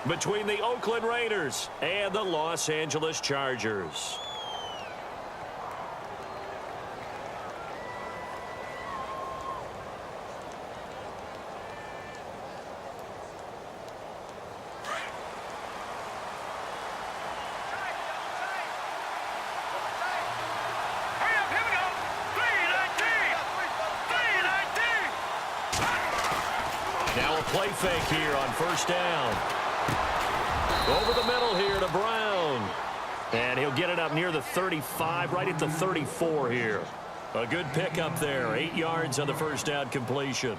between the Oakland Raiders and the Los Angeles Chargers. Now a play fake here on first down. Over the middle here to Brown. And he'll get it up near the 35, right at the 34 here. A good pickup there. 8 yards on the first down completion.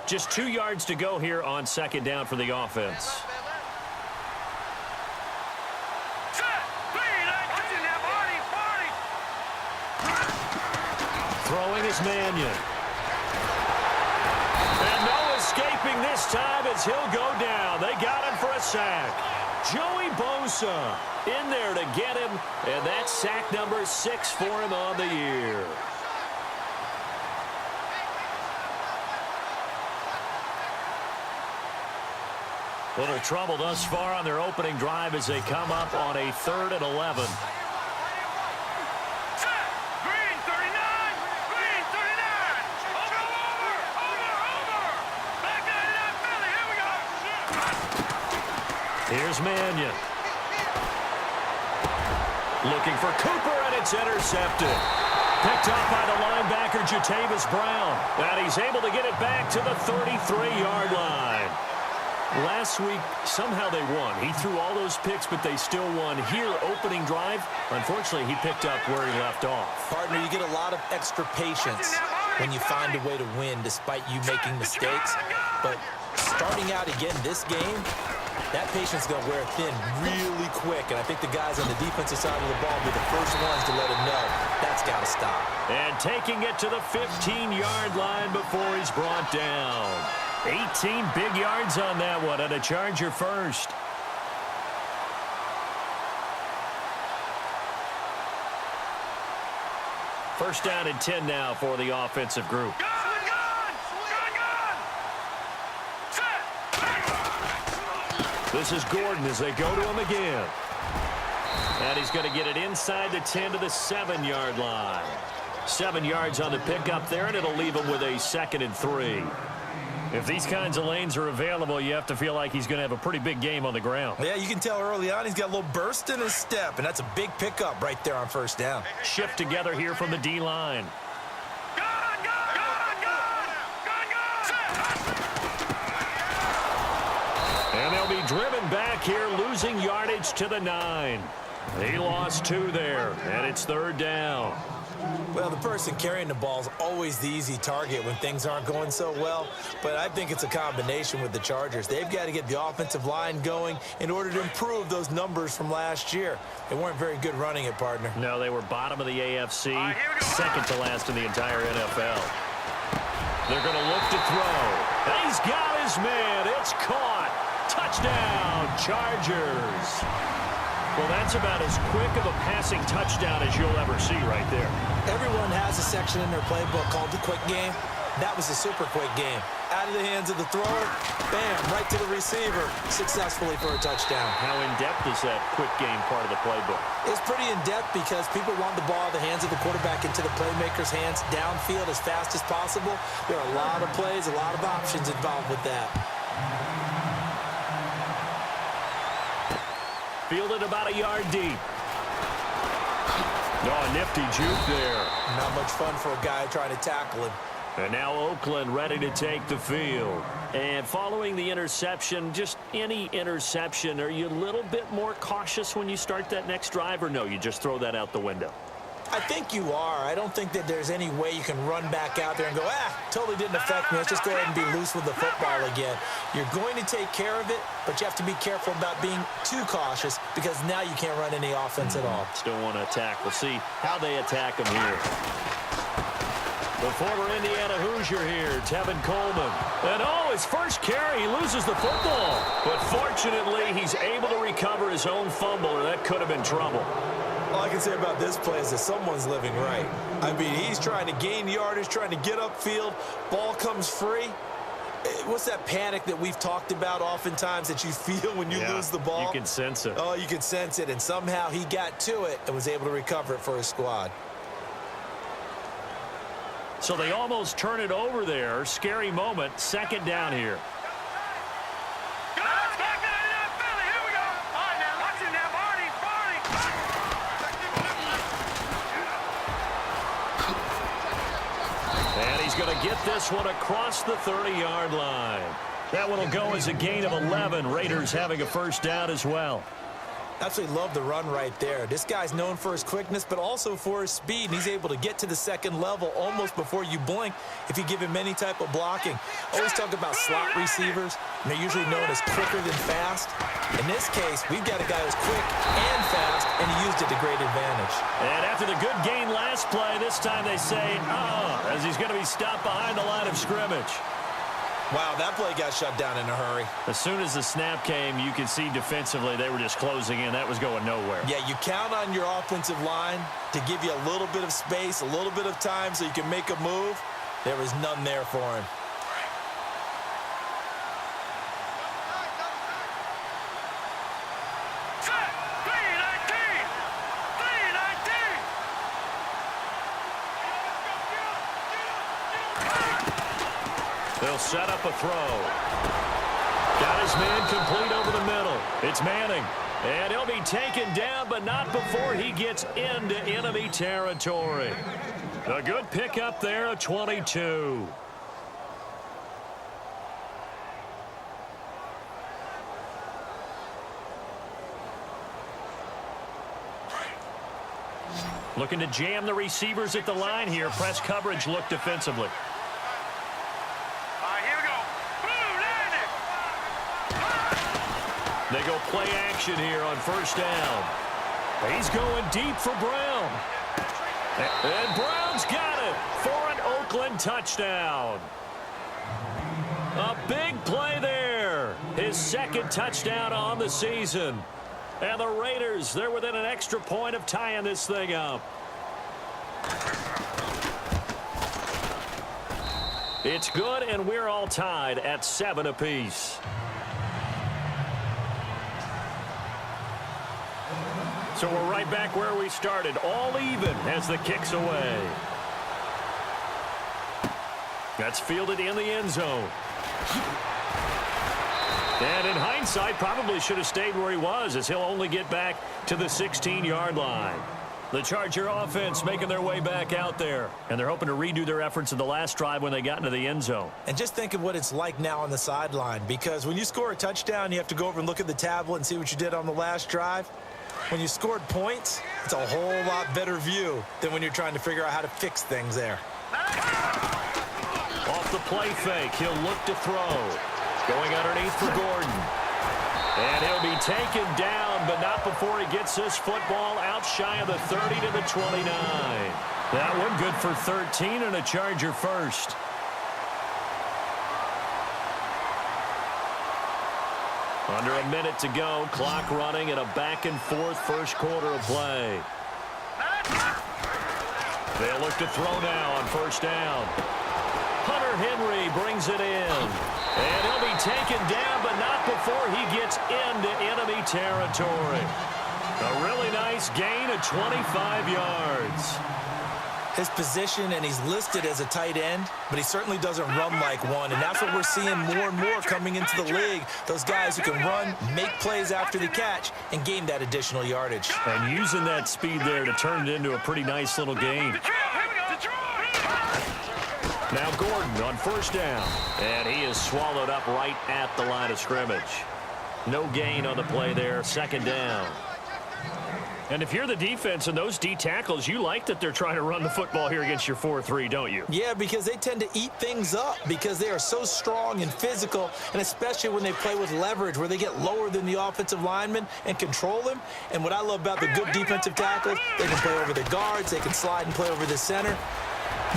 Just 2 yards to go here on second down for the offense. Throwing is Mannion. And no escaping this time as he'll go down. They got him for a sack. Joey Bosa in there to get him, and that's sack number 6 for him on the year. Little trouble thus far on their opening drive as they come up on a 3rd and 11. Here's Mannion. Looking for Cooper, and it's intercepted. Picked up by the linebacker, Jatavis Brown. And he's able to get it back to the 33-yard line. Last week, somehow they won. He threw all those picks, but they still won. Here, opening drive, unfortunately, he picked up where he left off. Partner, you get a lot of extra patience when you find a way to win despite you making mistakes. But starting out again this game, that patience is going to wear thin really quick, and I think the guys on the defensive side of the ball will be the first ones to let him know that's got to stop. And taking it to the 15-yard line before he's brought down. 18 big yards on that one, and a Charger first. First down and 10 now for the offensive group. This is Gordon as they go to him again. And he's going to get it inside the 10 to the 7-yard line. 7 yards on the pickup there, and it'll leave him with a 2nd and 3. If these kinds of lanes are available, you have to feel like he's going to have a pretty big game on the ground. Yeah, you can tell early on he's got a little burst in his step, and that's a big pickup right there on first down. Shift together here from the D-line. And they'll be driven back here, losing yardage to the 9. He lost 2 there, and it's 3rd down. Well, the person carrying the ball is always the easy target when things aren't going so well, but I think it's a combination with the Chargers. They've got to get the offensive line going in order to improve those numbers from last year. They weren't very good running it, partner. No, they were bottom of the AFC, second to last in the entire NFL. They're going to look to throw. And he's got his man. It's caught. Touchdown, Chargers. Well, that's about as quick of a passing touchdown as you'll ever see right there. Everyone has a section in their playbook called the quick game. That was a super quick game. Out of the hands of the thrower, bam, right to the receiver, successfully for a touchdown. How in-depth is that quick game part of the playbook? It's pretty in-depth because people want the ball out of the hands of the quarterback into the playmaker's hands downfield as fast as possible. There are a lot of plays, a lot of options involved with that. Fielded about a yard deep. Oh, nifty juke there. Not much fun for a guy trying to tackle him. And now Oakland ready to take the field. And following the interception, just any interception, are you a little bit more cautious when you start that next drive, or no, you just throw that out the window? I think you are. I don't think that there's any way you can run back out there and go, totally didn't affect me. Let's just go ahead and be loose with the football again. You're going to take care of it, but you have to be careful about being too cautious because now you can't run any offense at all. Still want to attack. We'll see how they attack him here. The former Indiana Hoosier here, Tevin Coleman. And his first carry, he loses the football. But fortunately, he's able to recover his own fumble, or that could have been trouble. All I can say about this play is that someone's living right. I mean, he's trying to gain yardage, trying to get upfield. Ball comes free. What's that panic that we've talked about oftentimes that you feel when you lose the ball? You can sense it. Oh, you can sense it. And somehow he got to it and was able to recover it for his squad. So they almost turn it over there. Scary moment. Second down here. And he's going to get this one across the 30-yard line. That one will go as a gain of 11. Raiders having a first down as well. Absolutely love the run right there. This guy's known for his quickness, but also for his speed. And he's able to get to the second level almost before you blink if you give him any type of blocking. Always talk about slot receivers, and they're usually known as quicker than fast. In this case, we've got a guy who's quick and fast, and he used it to great advantage. And after the good gain last play, this time they say, as he's going to be stopped behind the line of scrimmage. Wow, that play got shut down in a hurry. As soon as the snap came, you could see defensively they were just closing in. That was going nowhere. Yeah, you count on your offensive line to give you a little bit of space, a little bit of time so you can make a move. There was none there for him. They'll set up a throw. Got his man complete over the middle. It's Manning. And he'll be taken down, but not before he gets into enemy territory. A good pickup there, a 22. Looking to jam the receivers at the line here. Press coverage look defensively. They go play action here on first down. He's going deep for Brown. And Brown's got it for an Oakland touchdown. A big play there. His second touchdown on the season. And the Raiders, they're within an extra point of tying this thing up. It's good, and we're all tied at 7 apiece. So we're right back where we started, all even as the kick's away. That's fielded in the end zone. And in hindsight, probably should have stayed where he was, as he'll only get back to the 16-yard line. The Charger offense making their way back out there, and they're hoping to redo their efforts in the last drive when they got into the end zone. And just think of what it's like now on the sideline, because when you score a touchdown, you have to go over and look at the tablet and see what you did on the last drive. When you scored points, it's a whole lot better view than when you're trying to figure out how to fix things there. Off the play fake, he'll look to throw. Going underneath for Gordon. And he'll be taken down, but not before he gets this football out shy of the 30 to the 29. That one good for 13 and a Charger first. Under a minute to go, clock running in a back-and-forth first quarter of play. They'll look to throw now on first down. Hunter Henry brings it in. And he'll be taken down, but not before he gets into enemy territory. A really nice gain of 25 yards. His position, and he's listed as a tight end, but he certainly doesn't run like one, and that's what we're seeing more and more coming into the league. Those guys who can run, make plays after the catch, and gain that additional yardage. And using that speed there to turn it into a pretty nice little gain. Now Gordon on first down, and he is swallowed up right at the line of scrimmage. No gain on the play there, second down. And if you're the defense and those D tackles, you like that they're trying to run the football here against your 4-3, don't you? Yeah, because they tend to eat things up because they are so strong and physical, and especially when they play with leverage where they get lower than the offensive lineman and control him. And what I love about the good defensive tackles, they can play over the guards, they can slide and play over the center.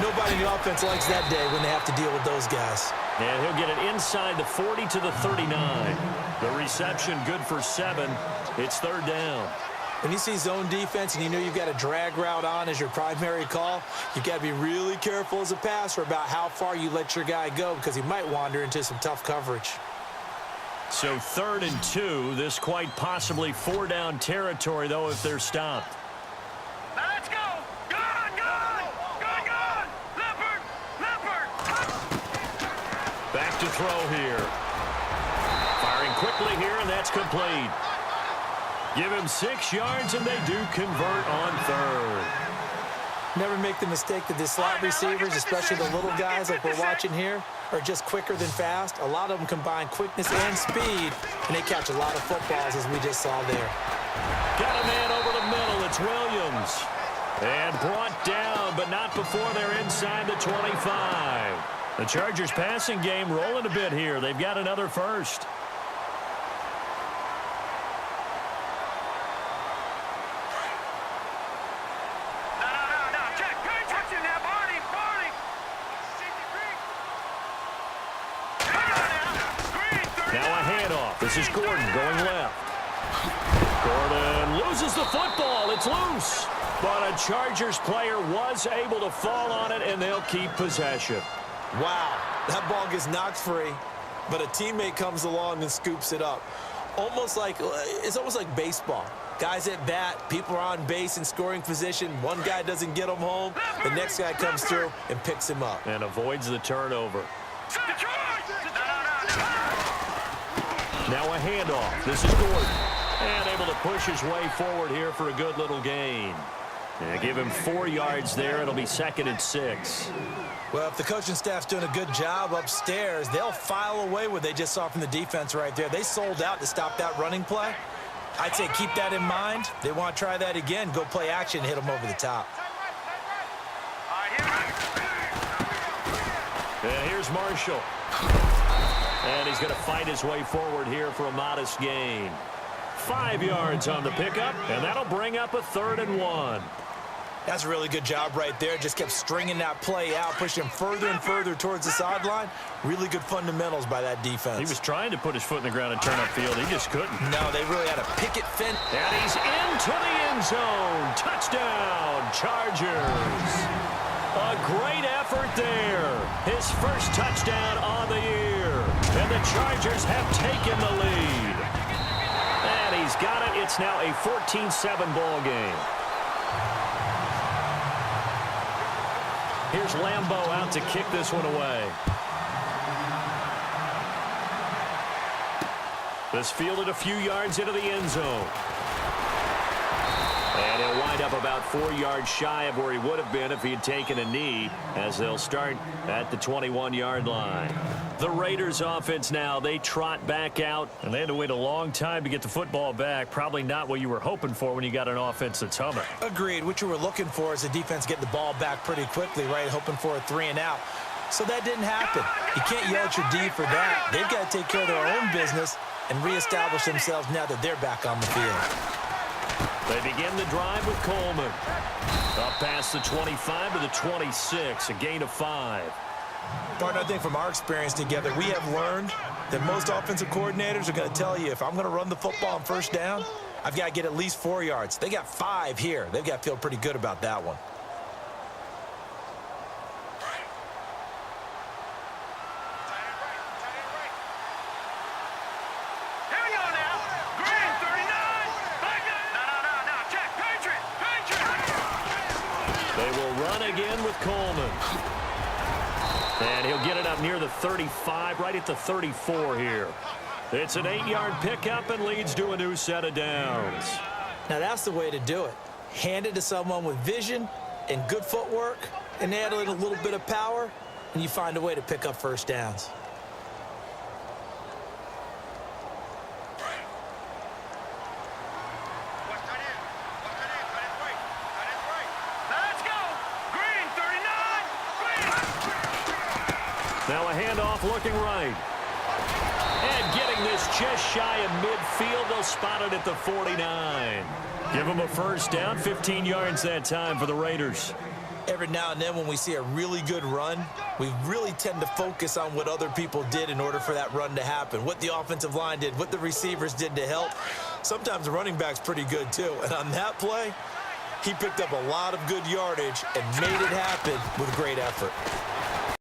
Nobody in the offense likes that day when they have to deal with those guys. And he'll get it inside the 40 to the 39. The reception good for 7. It's third down. When you see zone defense and you know you've got a drag route on as your primary call, you've got to be really careful as a passer about how far you let your guy go because he might wander into some tough coverage. So 3rd and 2. This quite possibly 4-down territory, though, if they're stopped. Now let's go. Good. Leopard. Back to throw here. Firing quickly here, and that's complete. Give him 6 yards, and they do convert on 3rd. Never make the mistake that the slot receivers, especially the little guys like we're watching here, are just quicker than fast. A lot of them combine quickness and speed, and they catch a lot of footballs, as we just saw there. Got a man over the middle. It's Williams. And brought down, but not before they're inside the 25. The Chargers passing game rolling a bit here. They've got another first. This is Gordon going left. Gordon loses the football. It's loose. But a Chargers player was able to fall on it, and they'll keep possession. Wow, that ball gets knocked free, but a teammate comes along and scoops it up. It's almost like baseball. Guys at bat, people are on base in scoring position. One guy doesn't get him home. The next guy comes through and picks him up. And avoids the turnover. Now a handoff. This is Gordon. And able to push his way forward here for a good little gain. And give him 4 yards there. It'll be 2nd and 6. Well, if the coaching staff's doing a good job upstairs, they'll file away what they just saw from the defense right there. They sold out to stop that running play. I'd say keep that in mind. They want to try that again. Go play action and hit them over the top. And here's Marshall. And he's going to fight his way forward here for a modest gain. 5 yards on the pickup, and that'll bring up a 3rd and 1. That's a really good job right there. Just kept stringing that play out, pushing him further and further towards the sideline. Really good fundamentals by that defense. He was trying to put his foot in the ground and turn upfield. He just couldn't. No, they really had a picket fence. And he's into the end zone. Touchdown, Chargers. A great effort there. His first touchdown on the year. And the Chargers have taken the lead. And he's got it. It's now a 14-7 ball game. Here's Lambeau out to kick this one away. This fielded a few yards into the end zone. And he'll wind up about 4 yards shy of where he would have been if he had taken a knee, as they'll start at the 21-yard line. The Raiders offense now, they trot back out, and they had to wait a long time to get the football back. Probably not what you were hoping for when you got an offense that's humming. Agreed. What you were looking for is the defense getting the ball back pretty quickly, right? Hoping for a 3 and out. So that didn't happen. You can't yell at your D for that. They've got to take care of their own business and reestablish themselves now that they're back on the field. They begin the drive with Coleman. Up past the 25 to the 26, a gain of 5. Partner, I think from our experience together, we have learned that most offensive coordinators are going to tell you, if I'm going to run the football on first down, I've got to get at least 4 yards. They got 5 here. They've got to feel pretty good about that one. Again with Coleman. And he'll get it up near the 35, right at the 34 here. It's an 8-yard pickup and leads to a new set of downs. Now that's the way to do it. Hand it to someone with vision and good footwork and add in a little bit of power, and you find a way to pick up first downs. Now a handoff looking right. And getting this just shy of midfield. They'll spot it at the 49. Give them a first down, 15 yards that time for the Raiders. Every now and then when we see a really good run, we really tend to focus on what other people did in order for that run to happen. What the offensive line did, what the receivers did to help. sometimes the running back's pretty good too. And on that play, he picked up a lot of good yardage and made it happen with great effort.